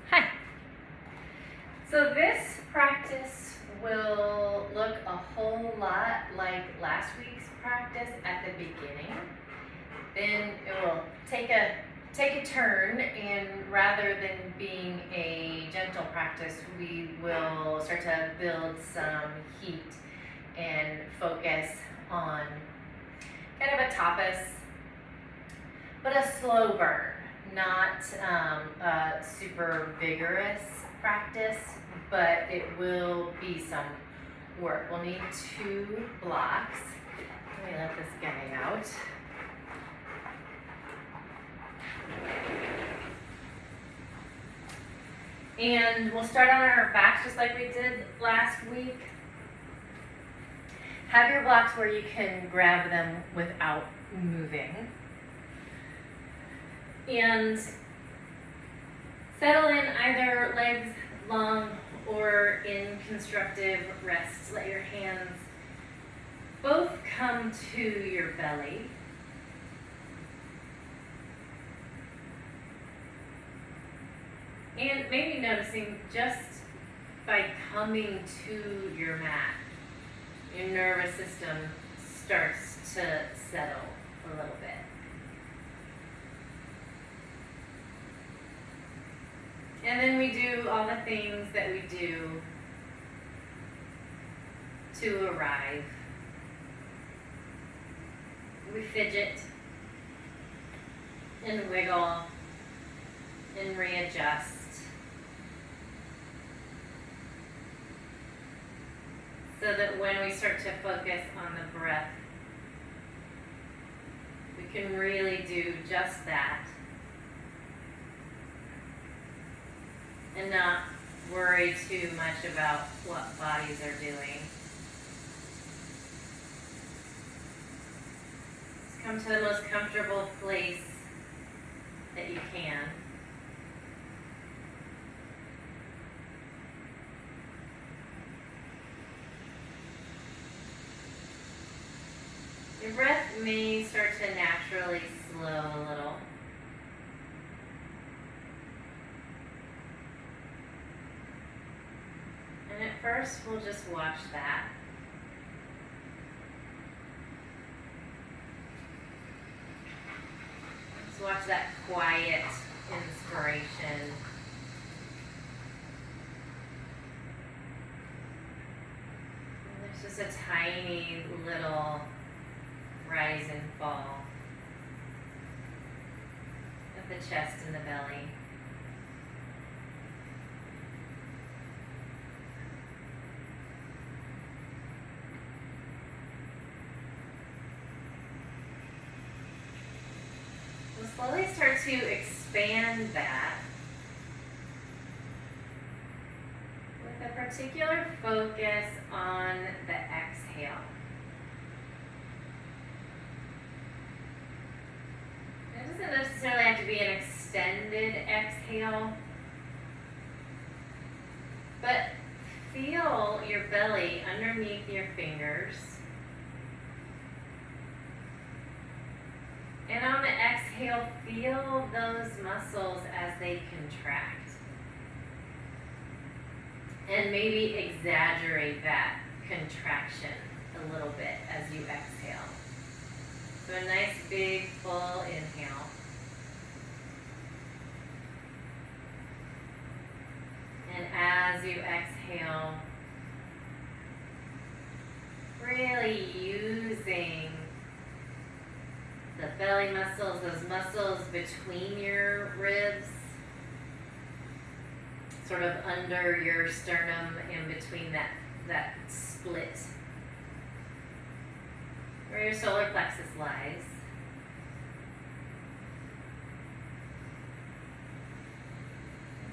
Hi. So this practice will look a whole lot like last week's practice at the beginning. Then it will take a turn, and rather than being a gentle practice, we will start to build some heat and focus on kind of a tapas, but a slow burn, not a super vigorous practice, but it will be some work. We'll need 2 blocks. Let me let this guy out. And we'll start on our backs just like we did last week. Have your blocks where you can grab them without moving. And settle in either legs long or in constructive rest. Let your hands both come to your belly. And maybe noticing just by coming to your mat, your nervous system starts to settle a little bit. And then we do all the things that we do to arrive. We fidget and wiggle and readjust. So that when we start to focus on the breath, we can really do just that and not worry too much about what bodies are doing. Just come to the most comfortable place that you can. Your breath may start to naturally slow a little. And at first, we'll just watch that. Just watch that quiet inspiration. And there's just a tiny little rise and fall of the chest and the belly. We'll slowly start to expand that with a particular focus on the exhale. It doesn't necessarily have to be an extended exhale, but feel your belly underneath your fingers. And on the exhale, feel those muscles as they contract. And maybe exaggerate that contraction a little bit as you exhale. So a nice big full inhale. And as you exhale, really using the belly muscles, those muscles between your ribs, sort of under your sternum, in between that split where your solar plexus lies.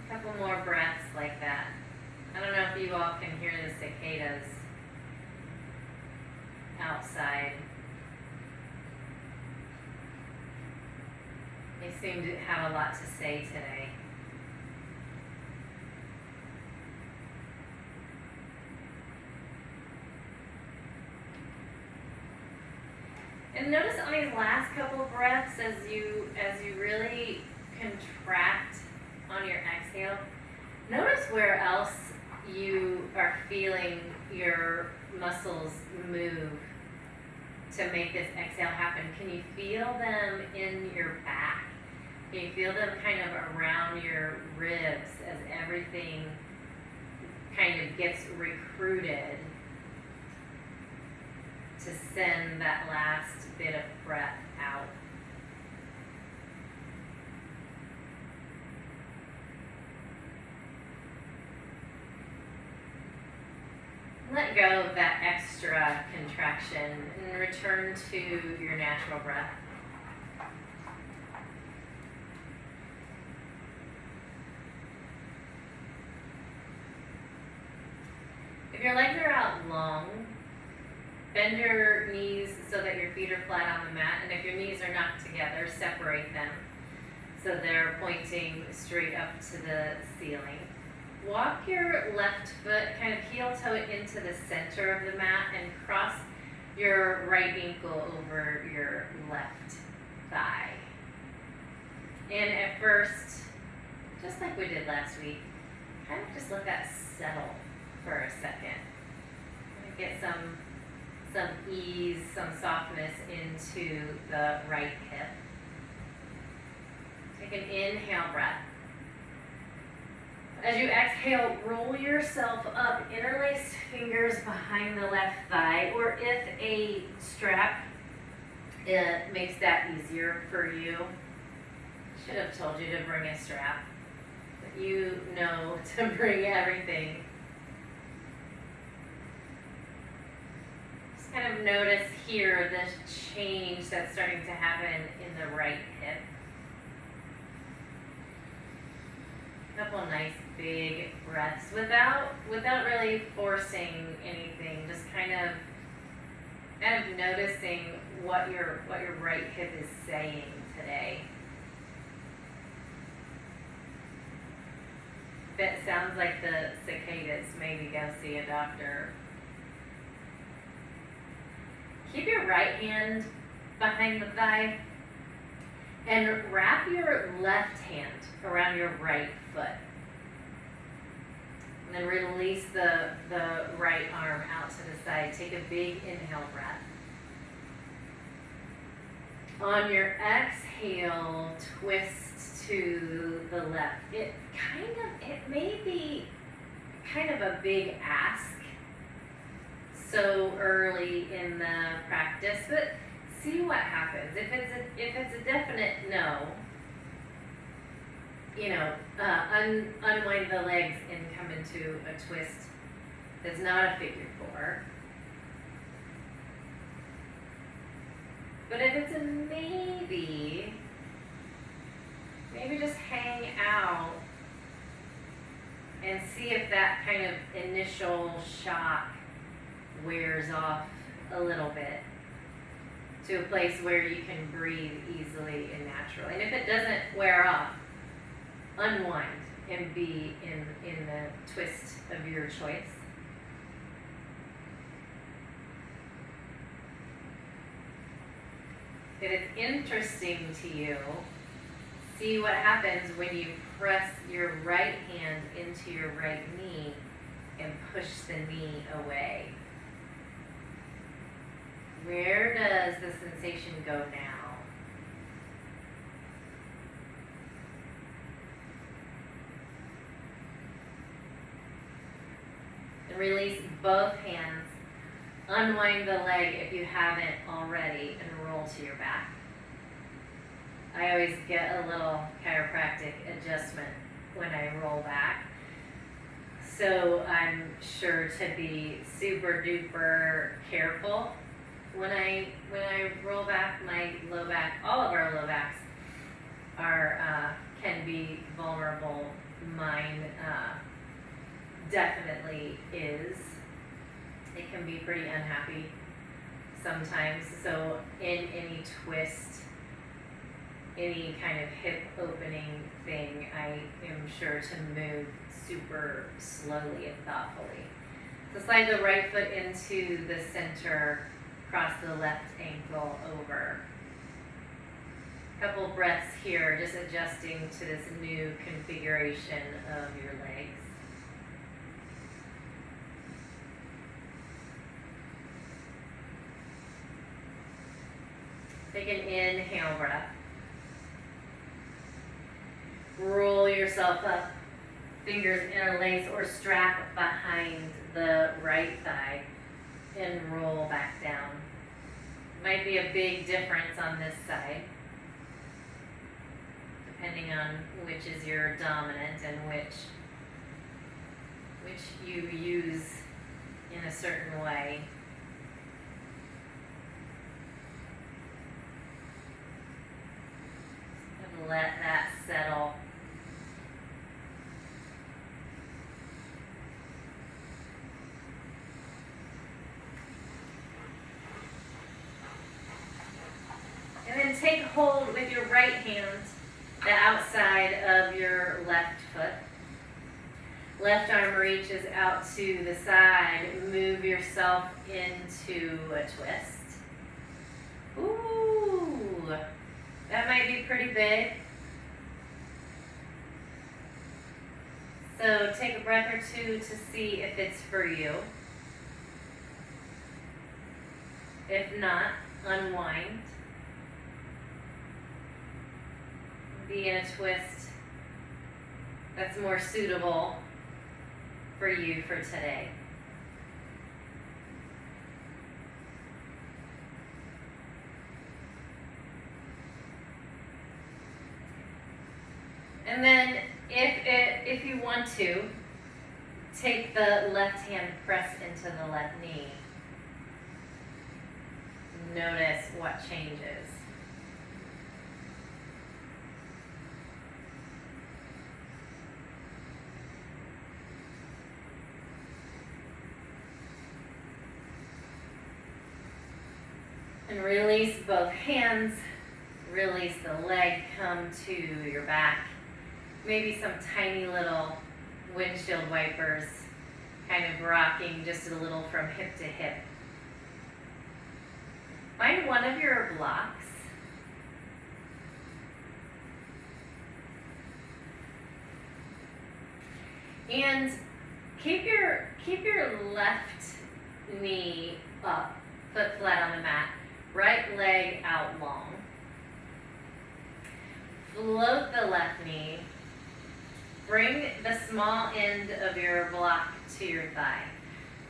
A couple more breaths like that. I don't know if you all can hear the cicadas outside. They seem to have a lot to say today. And notice on these last couple breaths as you really contract on your exhale. exhale, notice where else you are feeling your muscles move to make this exhale happen. Can you feel them in your back? Can you feel them kind of around your ribs as everything kind of gets recruited to send that last bit of breath out? Let go of that extra contraction and return to your natural breath. If your legs are out long, bend your knees so that your feet are flat on the mat, and if your knees are knocked together, separate them so they're pointing straight up to the ceiling. Walk your left foot, kind of heel toe it into the center of the mat and cross your right ankle over your left thigh. And at first, just like we did last week, kind of just let that settle for a second. Get some ease, some softness into the right hip. Take an inhale breath. As you exhale, roll yourself up, interlace fingers behind the left thigh, or if a strap makes that easier for you. Should have told you to bring a strap, but you know to bring everything. Just kind of notice here the change that's starting to happen in the right hip. Couple nice big breaths without really forcing anything, just kind of noticing what your right hip is saying today. If it sounds like the cicadas, maybe go see a doctor. Keep your right hand behind the thigh and wrap your left hand around your right foot. And then release the right arm out to the side. Take a big inhale breath. On your exhale, twist to the left. It may be kind of a big ask so early in the practice, but see what happens. If it's a definite no, unwind the legs and come into a twist that's not a figure four. But if it's a maybe just hang out and see if that kind of initial shock wears off a little bit to a place where you can breathe easily and naturally. And if it doesn't wear off, unwind and be in the twist of your choice. If it's interesting to you, see what happens when you press your right hand into your right knee and push the knee away. Where does the sensation go now? And release both hands. Unwind the leg if you haven't already and roll to your back. I always get a little chiropractic adjustment when I roll back. So I'm sure to be super duper careful when I roll back. My low back, all of our low backs are can be vulnerable. Mine definitely is. It can be pretty unhappy sometimes. So in any twist, any kind of hip opening thing, I am sure to move super slowly and thoughtfully. So slide the right foot into the center, cross the left ankle over. Couple breaths here, just adjusting to this new configuration of your legs. Take an inhale breath. Roll yourself up, fingers interlace or strap behind the right thigh and roll back down. Might be a big difference on this side, depending on which is your dominant and which you use in a certain way. And let that settle. And then take hold with your right hand, the outside of your left foot. Left arm reaches out to the side. Move yourself into a twist. Ooh, that might be pretty big. So take a breath or two to see if it's for you. If not, unwind. Be in a twist that's more suitable for you for today. And then if you want to, take the left hand, press into the left knee. Notice what changes. And release both hands, release the leg, come to your back. Maybe some tiny little windshield wipers, kind of rocking just a little from hip to hip. Find one of your blocks. And keep your left knee up, foot flat on the mat. Right leg out long. Float the left knee. Bring the small end of your block to your thigh.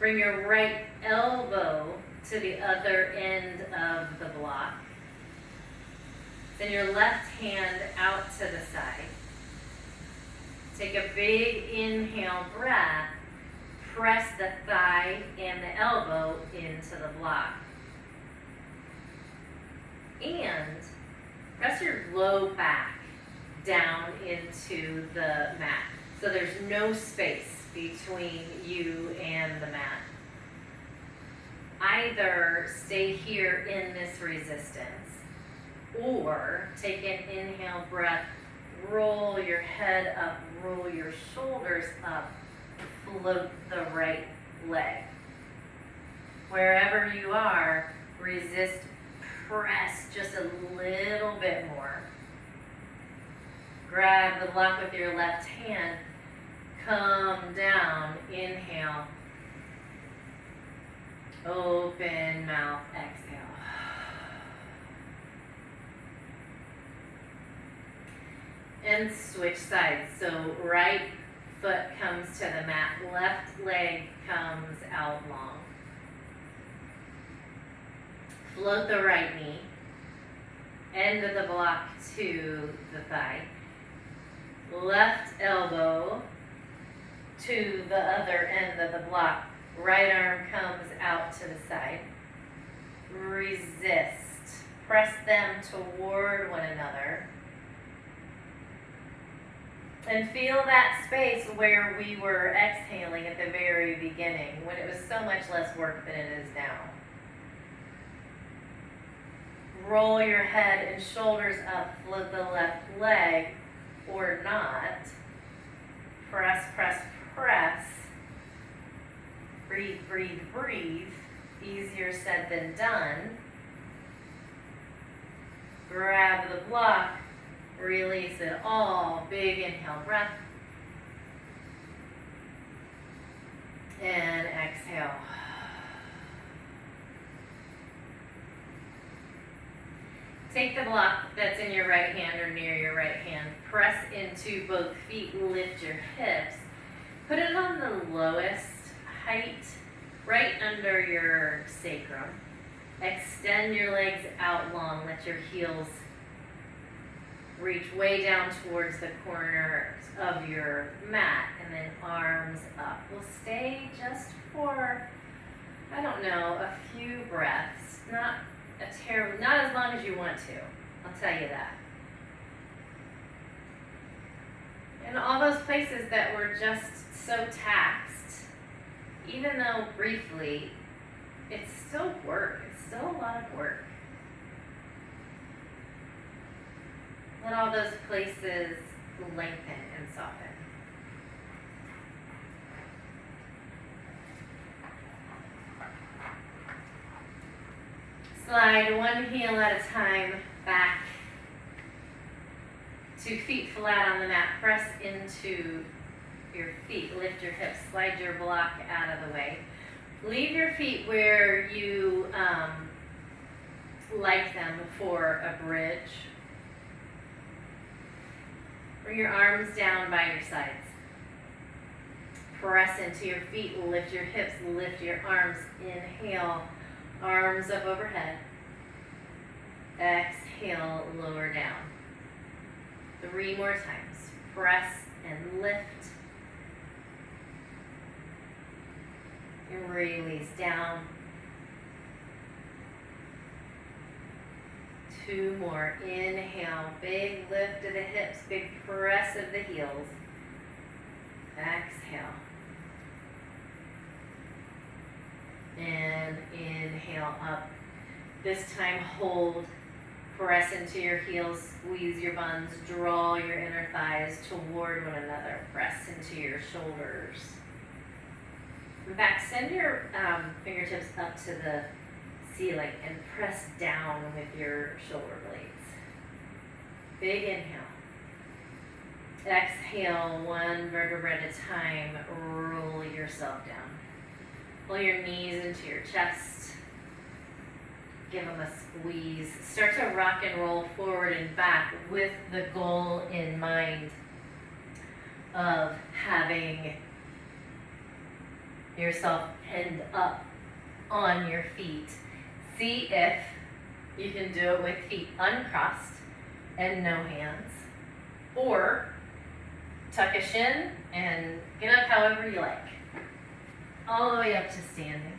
Bring your right elbow to the other end of the block. Send your left hand out to the side. Take a big inhale breath. Press the thigh and the elbow into the block. And press your low back down into the mat. So there's no space between you and the mat. Either stay here in this resistance or take an inhale breath, roll your head up, roll your shoulders up, float the right leg. Wherever you are, resist, press just a little bit more. Grab the block with your left hand, come down, inhale. Open mouth, exhale. And switch sides. So right foot comes to the mat, left leg comes out long. Float the right knee, end of the block to the thigh. Left elbow to the other end of the block. Right arm comes out to the side. Resist. Press them toward one another. And feel that space where we were exhaling at the very beginning, when it was so much less work than it is now. Roll your head and shoulders up, float the left leg, or not. Press, press, press. Breathe, breathe, breathe. Easier said than done. Grab the block, release it all. Big inhale, breath. And exhale. Take the block that's in your right hand or near your right hand. Press into both feet. Lift your hips. Put it on the lowest height, right under your sacrum. Extend your legs out long. Let your heels reach way down towards the corners of your mat, and then arms up. We'll stay just for, I don't know, a few breaths. Not as long as you want to. I'll tell you that. And all those places that were just so taxed, even though briefly, it's still work. It's still a lot of work. Let all those places lengthen and soften. Slide one heel at a time back to feet flat on the mat. Press into your feet. Lift your hips. Slide your block out of the way. Leave your feet where you like them for a bridge. Bring your arms down by your sides. Press into your feet. Lift your hips. Lift your arms. Inhale. Arms up overhead. Exhale, lower down. 3 more times. Press and lift. And release down. 2 more. Inhale, big lift of the hips, big press of the heels. Exhale. And inhale up. This time hold. Press into your heels, squeeze your buns, draw your inner thighs toward one another. Press into your shoulders. In fact, send your fingertips up to the ceiling and press down with your shoulder blades. Big inhale. Exhale, 1 vertebra at a time. Roll yourself down. Pull your knees into your chest. Give them a squeeze. Start to rock and roll forward and back with the goal in mind of having yourself end up on your feet. See if you can do it with feet uncrossed and no hands, or tuck a shin and get up however you like, all the way up to standing.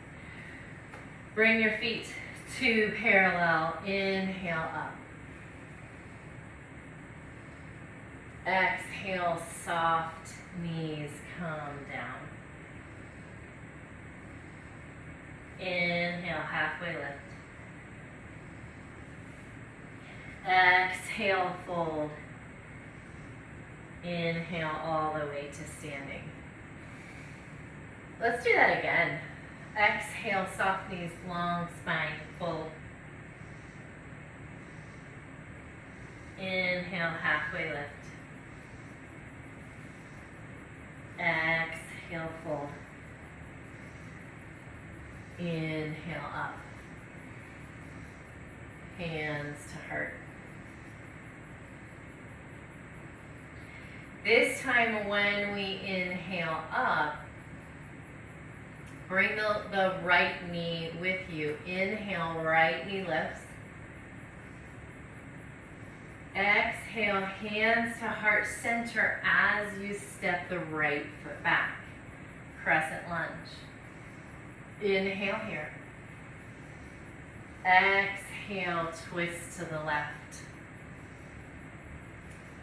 Bring your feet to parallel. Inhale up. Exhale, soft knees come down. Inhale, halfway lift. Exhale, fold. Inhale all the way to standing. Let's do that again. Exhale, soft knees, long spine, fold. Inhale, halfway lift. Exhale, fold. Inhale up. Hands to heart. This time when we inhale up, bring the right knee with you. Inhale, right knee lifts. Exhale, hands to heart center as you step the right foot back. Crescent lunge. Inhale here. Exhale, twist to the left.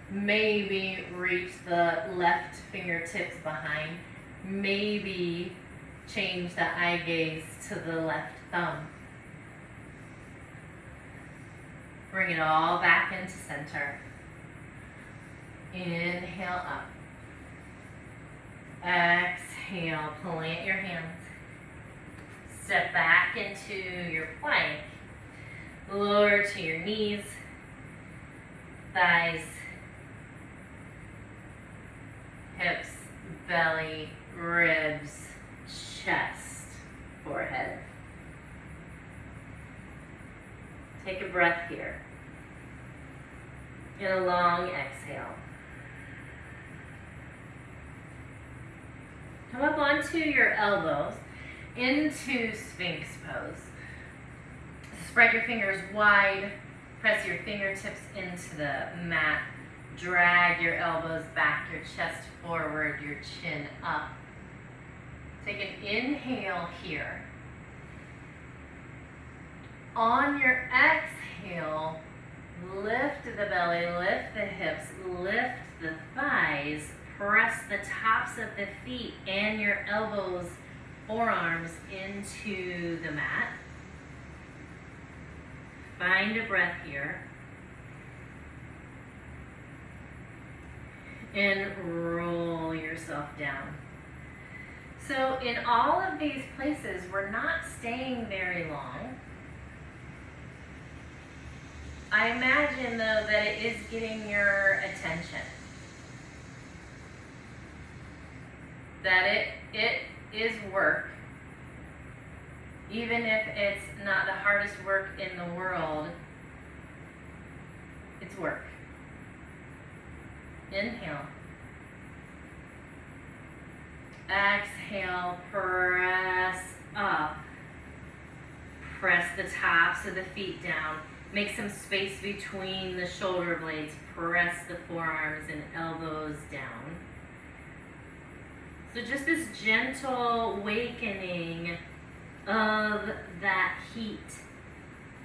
Maybe reach the left fingertips behind. Maybe change the eye gaze to the left thumb. Bring it all back into center. Inhale up. Exhale, plant your hands. Step back into your plank. Lower to your knees. thighs, hips, belly, ribs, chest, forehead. Take a breath here. And a long exhale. Come up onto your elbows into Sphinx pose. Spread your fingers wide. Press your fingertips into the mat. Drag your elbows back, your chest forward, your chin up. Take an inhale here. On your exhale, lift the belly, lift the hips, lift the thighs. Press the tops of the feet and your elbows, forearms into the mat. Find a breath here. And roll yourself down. So in all of these places, we're not staying very long. I imagine though that it is getting your attention. That it is work. Even if it's not the hardest work in the world, it's work. Inhale. Exhale, press up. Press the tops of the feet down. Make some space between the shoulder blades. Press the forearms and elbows down. So just this gentle awakening of that heat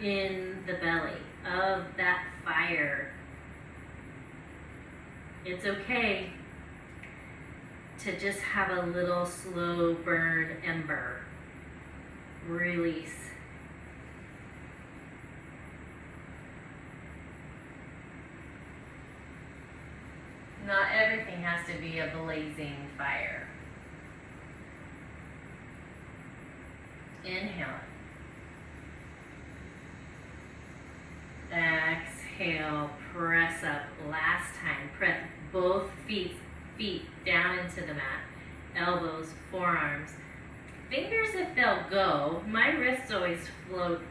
in the belly, of that fire. It's okay to just have a little slow burn ember. Release. Not everything has to be a blazing fire. Inhale. Exhale, press up. Last time, press both feet down into the mat. Elbows, forearms. Fingers if they'll go. My wrists always float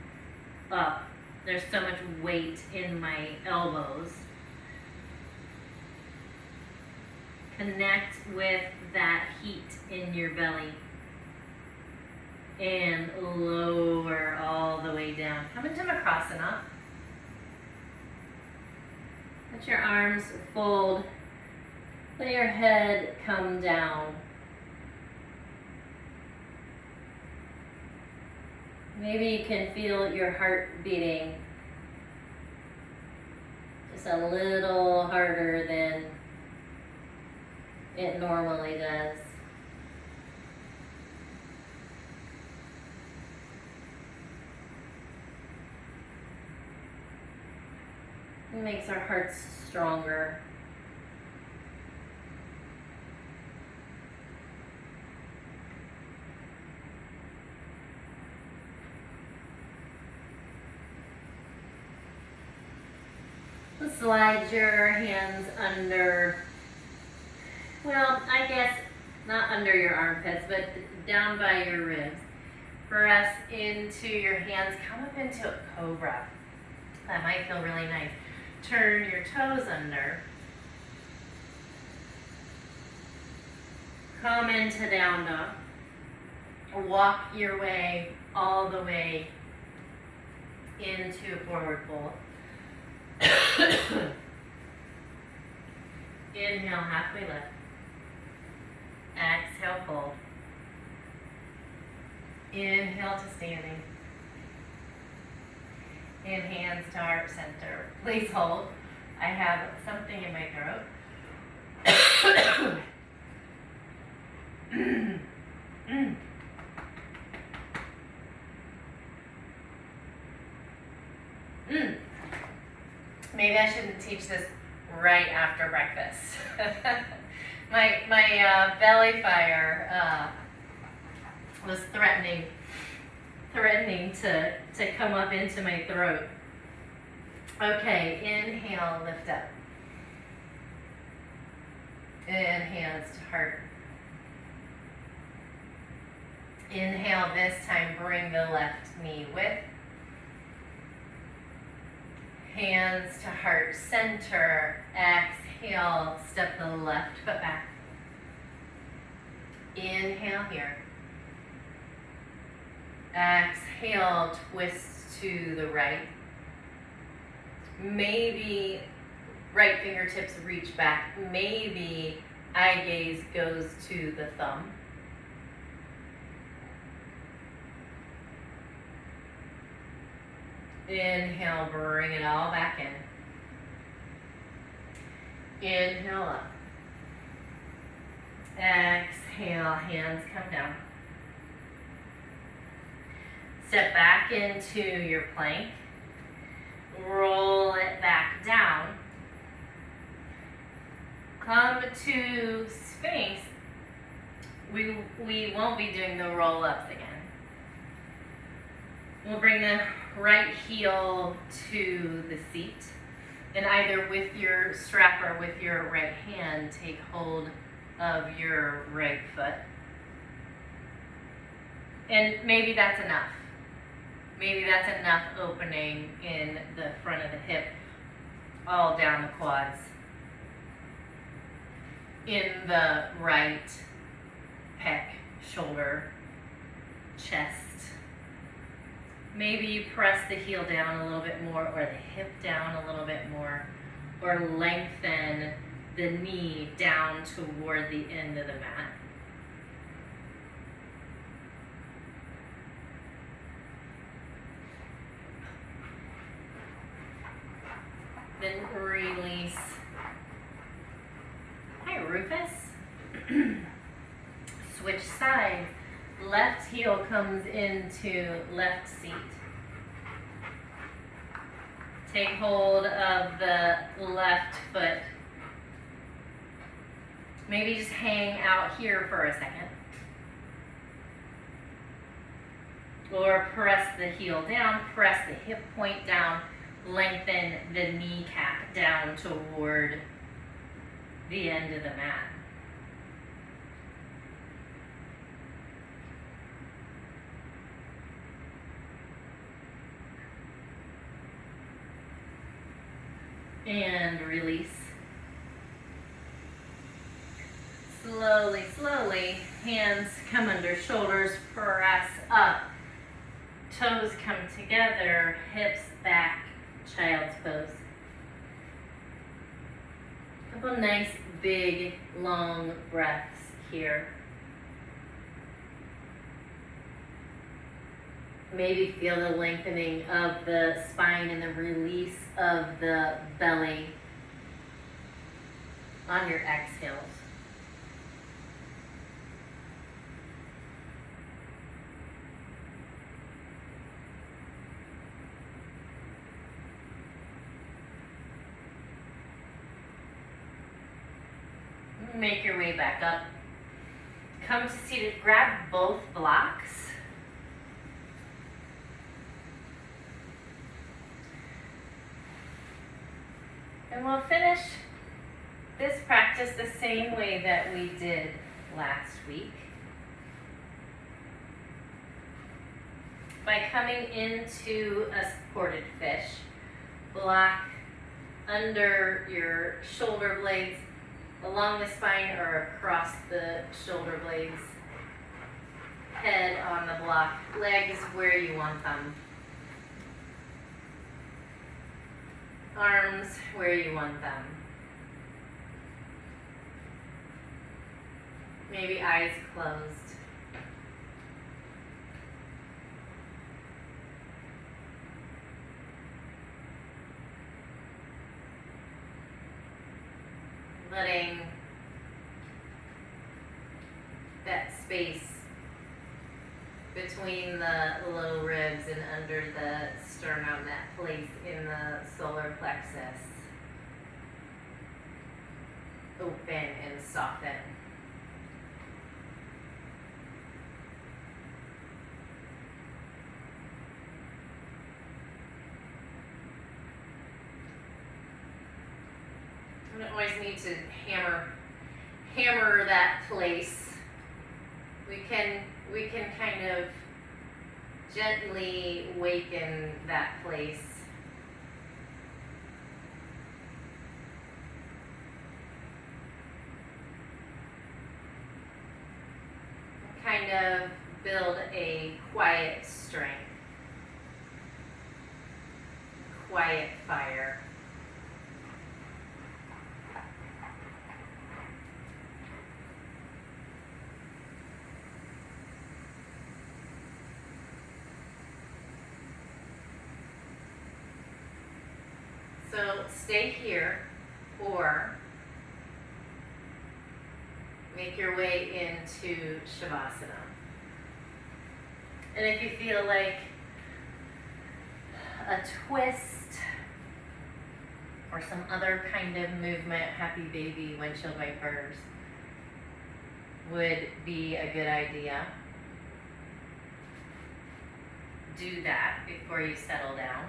up. There's so much weight in my elbows. Connect with that heat in your belly. And lower all the way down. Come into Makrasana. Let your arms fold. Let your head come down. Maybe you can feel your heart beating just a little harder than it normally does. It makes our hearts stronger. Slide your hands under, well, I guess not under your armpits, but down by your ribs. Press into your hands, come up into a cobra. That might feel really nice. Turn your toes under. Come into down dog. Walk your way all the way into forward fold. Inhale, halfway lift. Exhale, fold. Inhale to standing. And hands to heart center. Please hold. I have something in my throat. Maybe I shouldn't teach this right after breakfast. my belly fire was threatening to come up into my throat. Okay, inhale, lift up. And hands to heart. Inhale, this time bring the left knee with. Hands to heart center. Exhale, step the left foot back. Inhale here. Exhale, twist to the right. Maybe right fingertips reach back. Maybe eye gaze goes to the thumb. Inhale, bring it all back in. Inhale up. Exhale, hands come down. Step back into your plank. Roll it back down. Come to Sphinx. We won't be doing the roll-ups again. We'll bring the right heel to the seat, and either with your strap or with your right hand, take hold of your right foot. And maybe that's enough. Maybe that's enough opening in the front of the hip, all down the quads. In the right pec, shoulder, chest. Maybe you press the heel down a little bit more, or the hip down a little bit more, or lengthen the knee down toward the end of the mat. Then release. Hi, Rufus. Switch sides. Left heel comes into left seat. Take hold of the left foot. Maybe just hang out here for a second. Or press the heel down, press the hip point down, lengthen the kneecap down toward the end of the mat. And release. Slowly, slowly, hands come under shoulders, press up. Toes come together, hips back, child's pose. A couple nice, big, long breaths here. Maybe feel the lengthening of the spine and the release of the belly on your exhales. Make your way back up. Come to seated, grab both blocks. And we'll finish this practice the same way that we did last week. By coming into a supported fish, block under your shoulder blades, along the spine or across the shoulder blades, head on the block, legs where you want them. Arms where you want them. Maybe eyes closed. Letting that space between the low ribs and under the sternum, that place in the solar plexus, open and soften. You don't always need to hammer that place. We can kind of gently waken that place. Kind of build a quiet strength, quiet fire. So stay here or make your way into Shavasana. And if you feel like a twist or some other kind of movement, happy baby, windshield wipers would be a good idea. Do that before you settle down.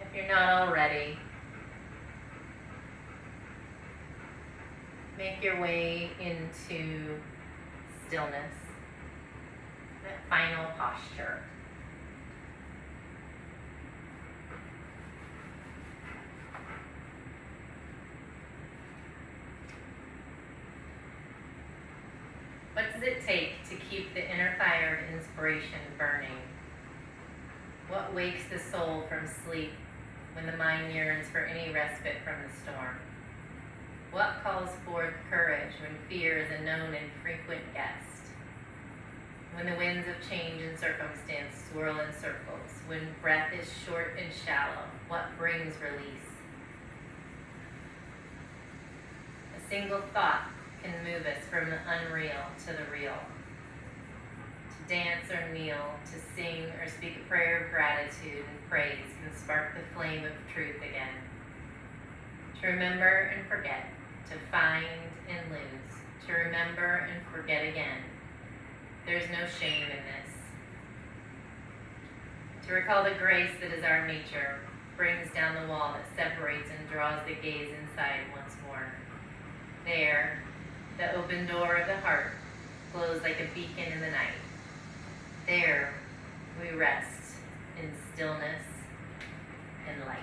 If you're not already, make your way into stillness, that final posture. What does it take to keep the inner fire of inspiration burning? What wakes the soul from sleep when the mind yearns for any respite from the storm? What calls forth courage when fear is a known and frequent guest? When the winds of change and circumstance swirl in circles, when breath is short and shallow, what brings release? A single thought can move us from the unreal to the real. To dance or kneel, to sing or speak a prayer of gratitude and praise can spark the flame of truth again. To remember and forget, to find and lose, to remember and forget again. There's no shame in this. To recall the grace that is our nature brings down the wall that separates and draws the gaze inside once more. There, the open door of the heart glows like a beacon in the night. There, we rest in stillness and light.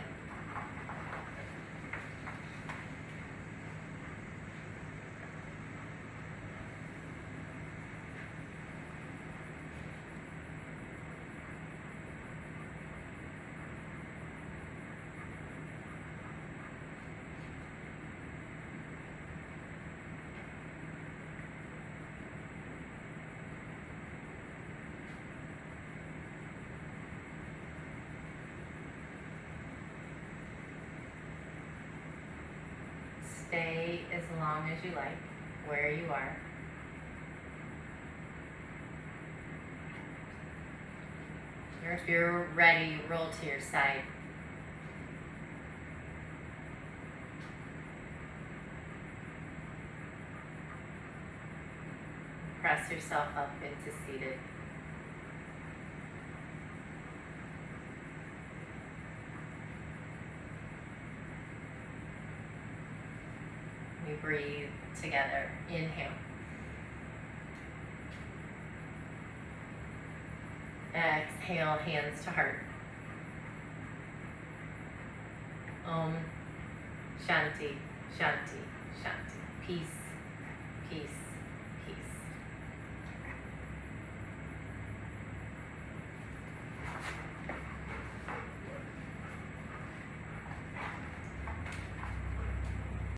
Stay as long as you like, where you are. Or if you're ready, roll to your side. Press yourself up into seated. We breathe together. Inhale. Exhale, hands to heart. Om Shanti, Shanti, Shanti. Peace, peace.